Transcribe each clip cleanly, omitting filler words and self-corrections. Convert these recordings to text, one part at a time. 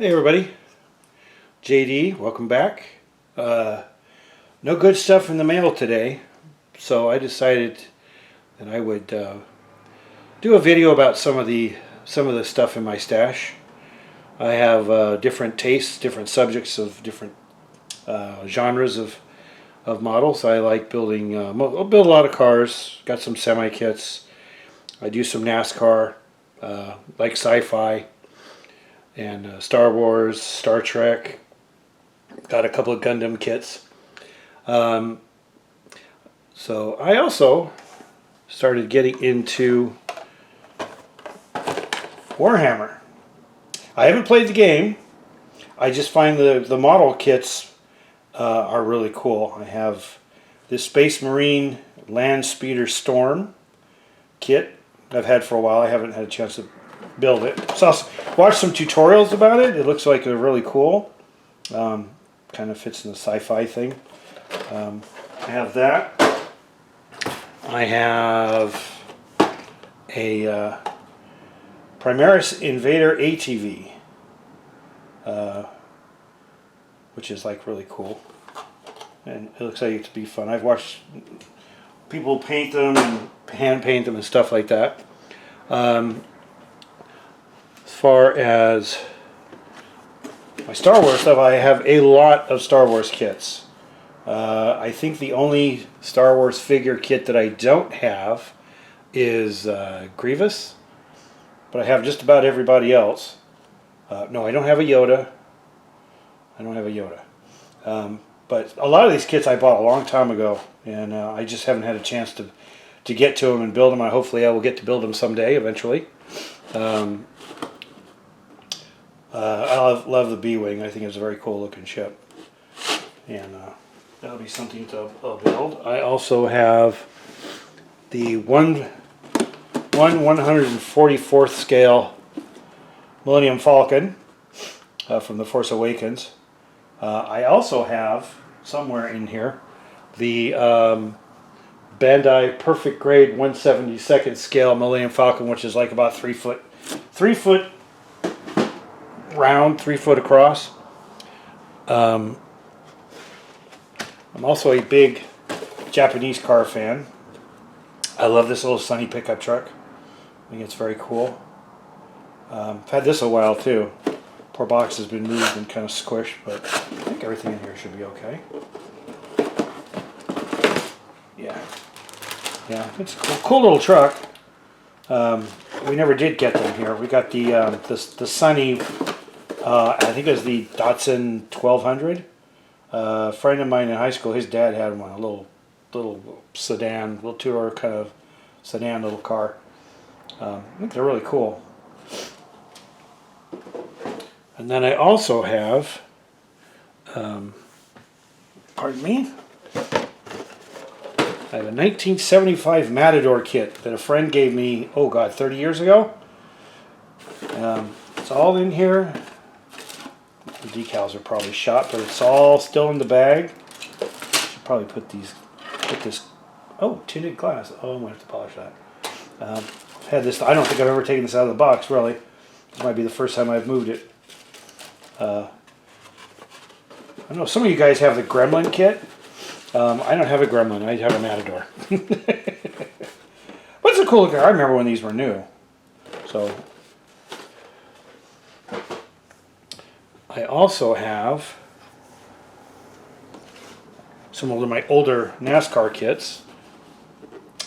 Hey everybody, JD, welcome back. No good stuff in the mail today, so I decided that I would do a video about some of the stuff in my stash. I have different tastes, different subjects of different genres of models. I like building. I'll build a lot of cars. Got some semi kits. I do some NASCAR, like sci-fi and Star Wars, Star Trek. Got a couple of Gundam kits. Um, so I also started getting into Warhammer. I haven't played the game. I just find the model kits are really cool. I have this Space Marine Land Speeder Storm kit I've had for a while. I haven't had a chance to build it. So I watched some tutorials about it. It looks like they're really cool. Kind of fits in the sci-fi thing. I have that. I have a Primaris Invader ATV, which is like really cool, and it looks like it to be fun. I've watched people paint them and hand paint them and stuff like that. As far as my Star Wars stuff, I have a lot of Star Wars kits. I think the only Star Wars figure kit that I don't have is Grievous, but I have just about everybody else. No, I don't have a Yoda. I don't have a Yoda. But a lot of these kits I bought a long time ago, and I just haven't had a chance to get to them and build them. Hopefully I will get to build them someday, eventually. I love the B-Wing. I think it's a very cool looking ship. And that'll be something to build. I also have the 144th scale Millennium Falcon from The Force Awakens. I also have, somewhere in here, the Bandai Perfect Grade 172nd scale Millennium Falcon, which is like about 3 foot round, 3 foot across. I'm also a big Japanese car fan. I love this little Sunny pickup truck. I think it's very cool. I've had this a while too. Poor box has been moved and kind of squished, but I think everything in here should be okay. Yeah, it's a cool little truck. We never did get them here. We got the Sunny. I think it was the Datsun 1200. A friend of mine in high school, his dad had one, a little sedan, little two-door kind of sedan little car. I think they're really cool. And then I also have, pardon me, I have a 1975 Matador kit that a friend gave me, 30 years ago. It's all in here. The decals are probably shot, but it's all still in the bag. Should probably put this, tinted glass. Oh, I'm going to have to polish that. I've had this, I don't think I've ever taken this out of the box, really. This might be the first time I've moved it. I know some of you guys have the Gremlin kit. I don't have a Gremlin, I have a Matador. But it's a cool car. I remember when these were new. So I also have some of my older NASCAR kits.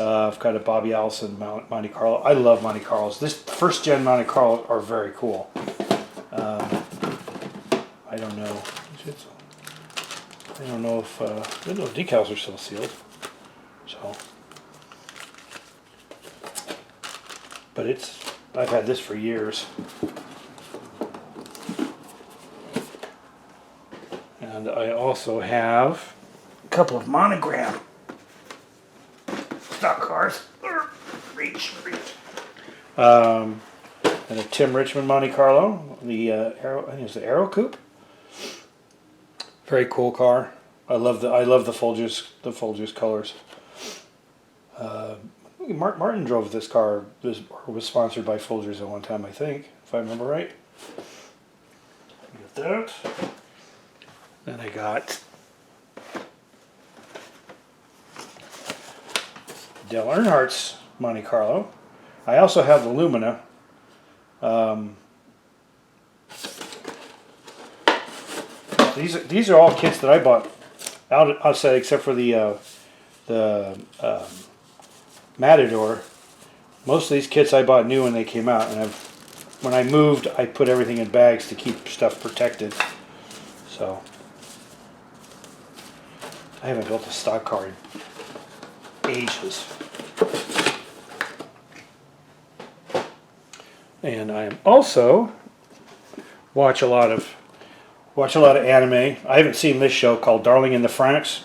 I've got a Bobby Allison Monte Carlo. I love Monte Carlos. This first gen Monte Carlo are very cool. I don't know. I don't know if the decals are still sealed. So, but I've had this for years. And I also have a couple of monogram stock cars. Reach. And a Tim Richmond Monte Carlo, the Aero, I think it's the Aero Coupe. Very cool car. I love the Folgers colors. Mark Martin drove this car. This was sponsored by Folgers at one time, I think, if I remember right. got that. Then I got Dale Earnhardt's Monte Carlo. I also have the Lumina. These are all kits that I bought outside, except for the Matador. Most of these kits I bought new when they came out, and when I moved, I put everything in bags to keep stuff protected. So I haven't built a stock car in ages. And I am also watch a lot of anime. I haven't seen this show called Darling in the Franxx.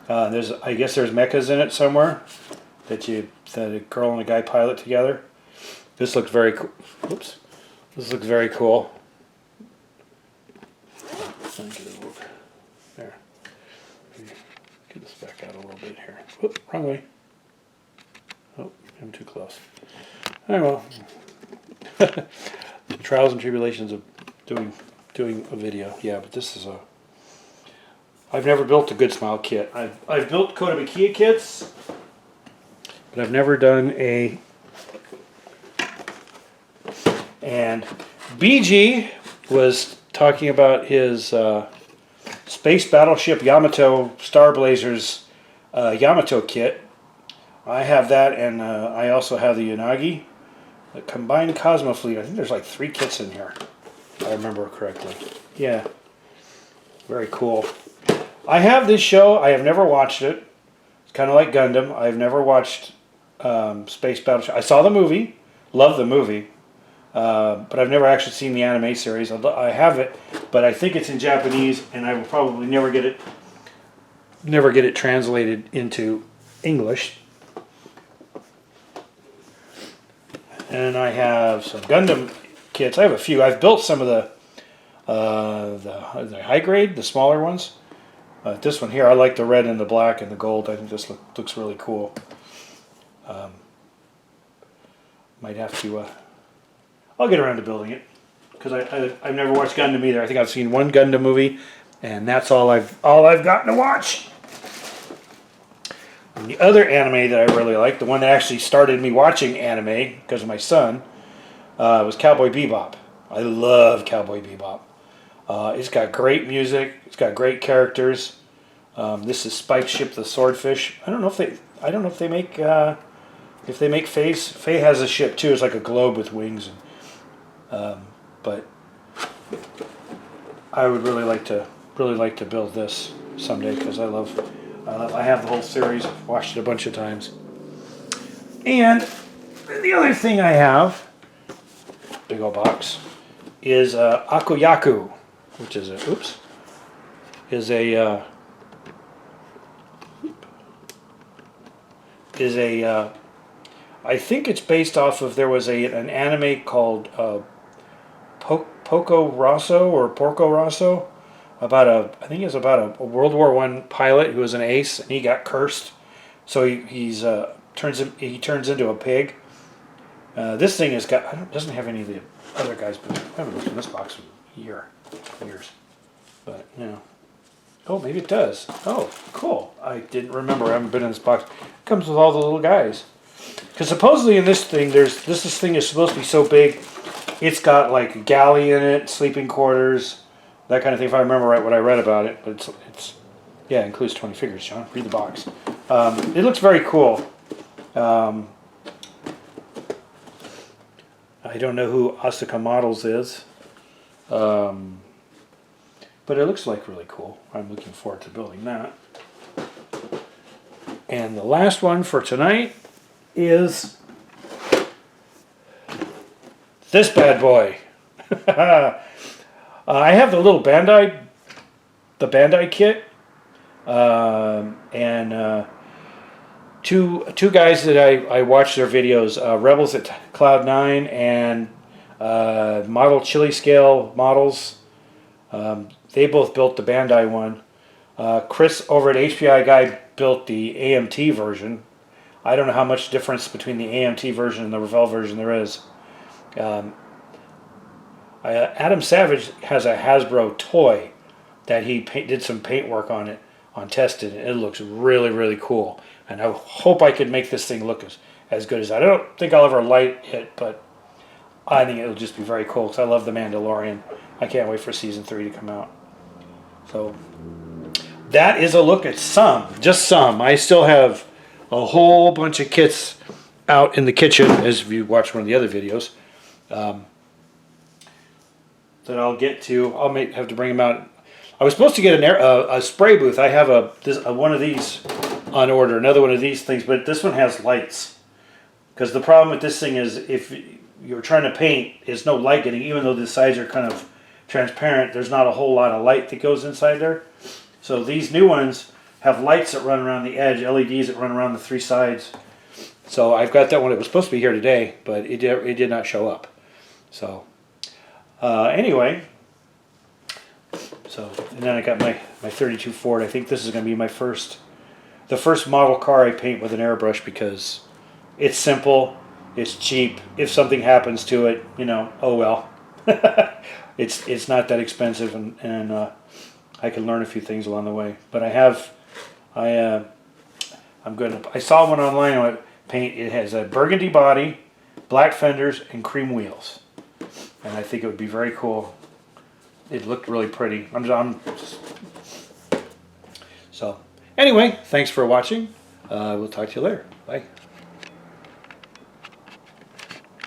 I guess there's mechas in it somewhere that a girl and a guy pilot together. This looks very cool. Oops. This looks very cool. There. Get this back out a little bit here. Whoop, wrong way. Oh, I'm too close. Oh well. The trials and tribulations of doing a video. Yeah, but this is I've never built a Good Smile kit. I've built Kotobukiya kits, but I've never done a. And BG was talking about his Space Battleship Yamato Star Blazers Yamato kit. I have that, and I also have the Unagi. The Combined Cosmo Fleet. I think there's like 3 kits in here, if I remember correctly. Yeah. Very cool. I have this show. I have never watched it. It's kind of like Gundam. I've never watched Space Battleship. I saw the movie. Love the movie. But I've never actually seen the anime series. I have it, but I think it's in Japanese, and I will probably never get it translated into English. And I have some Gundam kits. I have a few. I've built some of the high grade, the smaller ones. This one here, I like the red and the black and the gold. I think this looks really cool. Might have to. I'll get around to building it, because I've never watched Gundam either. I think I've seen one Gundam movie, and that's all I've gotten to watch. And the other anime that I really like, the one that actually started me watching anime because of my son, was Cowboy Bebop. I love Cowboy Bebop. It's got great music. It's got great characters. This is Spike Ship the Swordfish. I don't know if they make Faye's. Faye has a ship too. It's like a globe with wings. But I would really like to build this someday, because I have the whole series. I've watched it a bunch of times. And the other thing I have, big old box, is Akuyaku, which is I think it's based off of, there was an anime called Porco Rosso, I think it's about a World War I pilot who was an ace, and he got cursed, so he turns into a pig. This thing doesn't have any of the other guys, but I haven't looked in this box in years. But oh, maybe it does. Oh, cool! I didn't remember. I haven't been in this box. It comes with all the little guys. Because supposedly in this thing, this thing is supposed to be so big, it's got like a galley in it, sleeping quarters, that kind of thing. If I remember right, what I read about it, but it includes 20 figures. John, read the box. It looks very cool. I don't know who Asuka Models is, but it looks like really cool. I'm looking forward to building that. And the last one for tonight is this bad boy. I have the little Bandai kit, and two guys that I watch their videos, Rebels at Cloud9 and Model Chili Scale Models. They both built the Bandai one. Chris over at HPI Guy built the AMT version. I don't know how much difference between the AMT version and the Revell version there is. Adam Savage has a Hasbro toy that he did some paint work on it, on tested. It looks really, really cool. And I hope I could make this thing look as good as that. I don't think I'll ever light it, but I think it'll just be very cool because I love The Mandalorian. I can't wait for season 3 to come out. So that is a look at some, just some. I still have a whole bunch of kits out in the kitchen, as if you watched one of the other videos, that I'll get to. I'll have to bring them out. I was supposed to get a spray booth. I have one of these on order, another one of these things, but this one has lights. Because the problem with this thing is if you're trying to paint, there's no light getting, even though the sides are kind of transparent, there's not a whole lot of light that goes inside there. So these new ones have lights that run around the edge, LEDs that run around the 3 sides. So I've got that one. It was supposed to be here today, but it did not show up. So anyway, and then I got my 32 Ford. I think this is going to be the first model car I paint with an airbrush because it's simple, it's cheap. If something happens to it, oh well. It's not that expensive, and I can learn a few things along the way. But I saw one online on paint. It has a burgundy body, black fenders, and cream wheels. And I think it would be very cool. It looked really pretty. So anyway, thanks for watching. We'll talk to you later. Bye.